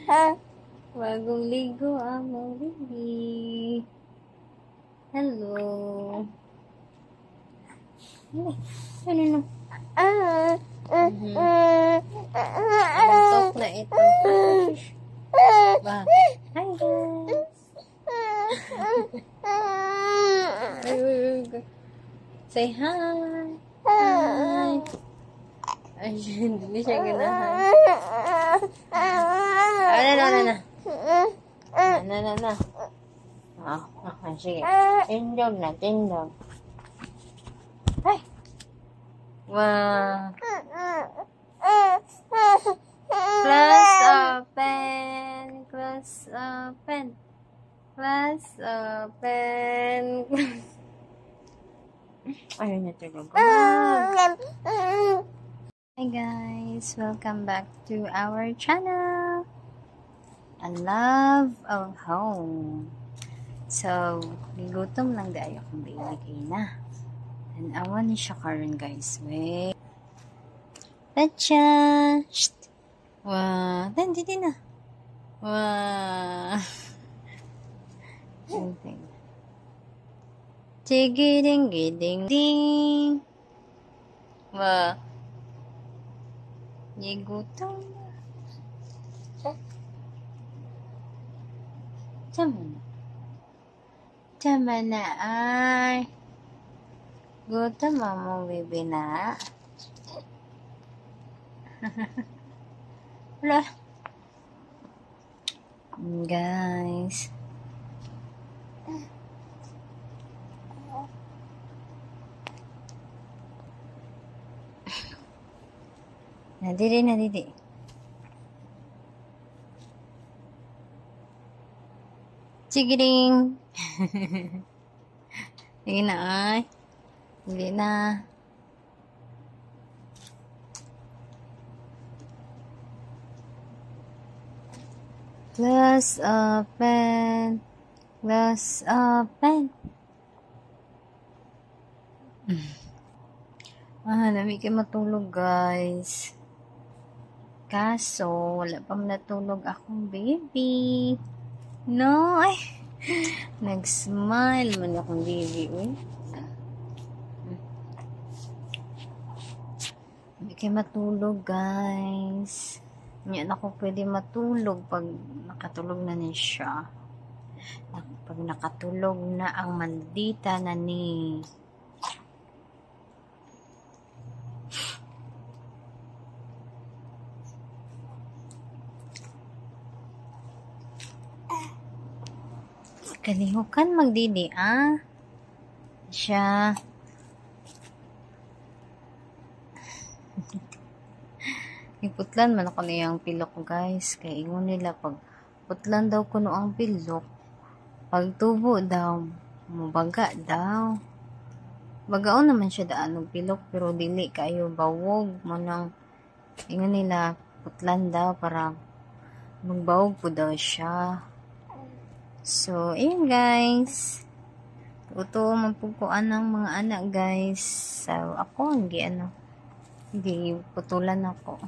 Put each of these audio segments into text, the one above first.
Bagong ligo ang baby. Hello. Ano? Antok na ito. Ba? Hi guys. Say hi. Hi. Ay, hindi siya ganahan. Na. Sige. Tindog. Ay. Wow. Close open. Ayun na tulog. Hi guys, welcome back to our channel, A Love of Home. So, gutom lang dahil akong baby kay na. And awan ni siya karon guys. Wait. Tacha! Shht! Wow! Hindi na. Wow! Tigiding-giding-ding! Wow! Gutom na. Tama na ay. Gutom mo, baby na. Wala. Guys. Nadiri. Chigiring. Hindi na ay. Hindi na. Close open. Lamig kayo matulog guys. Kaso, wala pa natulog akong baby. No, ay. Nag-smile man akong baby. Lamig kayo matulog guys. Hindi ako pwede matulog pag nakatulog na niya siya. Pag nakatulog na ang maldita na ni. Kalihukan magdidi siya. Iputlan man ako niyang pilok guys. Kaya ingon nila pag putlan daw kuno ang pilok. Pag tubo daw, mabaga daw. Bagaon naman siya daan ng pilok pero dili kayo bawog mo nang ingon nila putlan daw para magbawog po daw siya. So, ayun guys. Ito mapukuan ng mga anak guys. So, ako hindi putulan ako.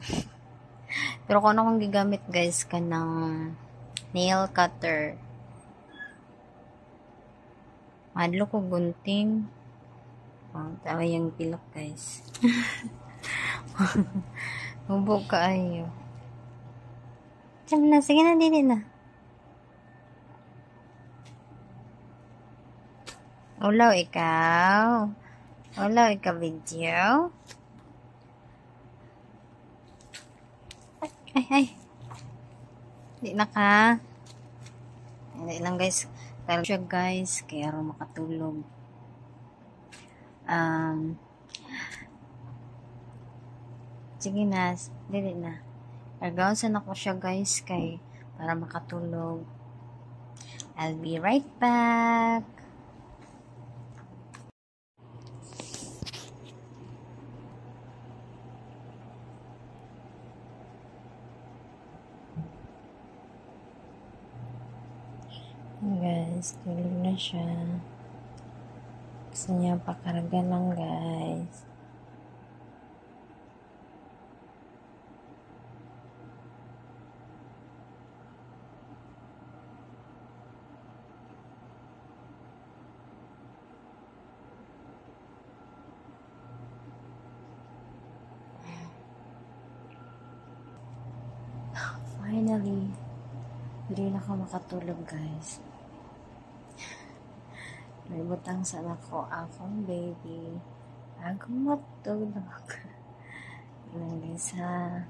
Pero kung ano kong gigamit guys kanang nail cutter. Madlo ko gunting. Tawa yung pilok guys. Hubog kaayo. Sige na, dili na. Ulaw ikaw video. Ay. Di na ka. Hindi lang guys. Talo siya guys. Kaya rin makatulog. Sige na. Dili na. Kargaon sana ko siya guys. Para makatulog. I'll be right back. Guys, tulog na siya. Gusto niya pakarga lang guys. finally, hindi na ako makatulog, guys. May butang sa ako, akong baby. Akong matulog. Lang guys, ha.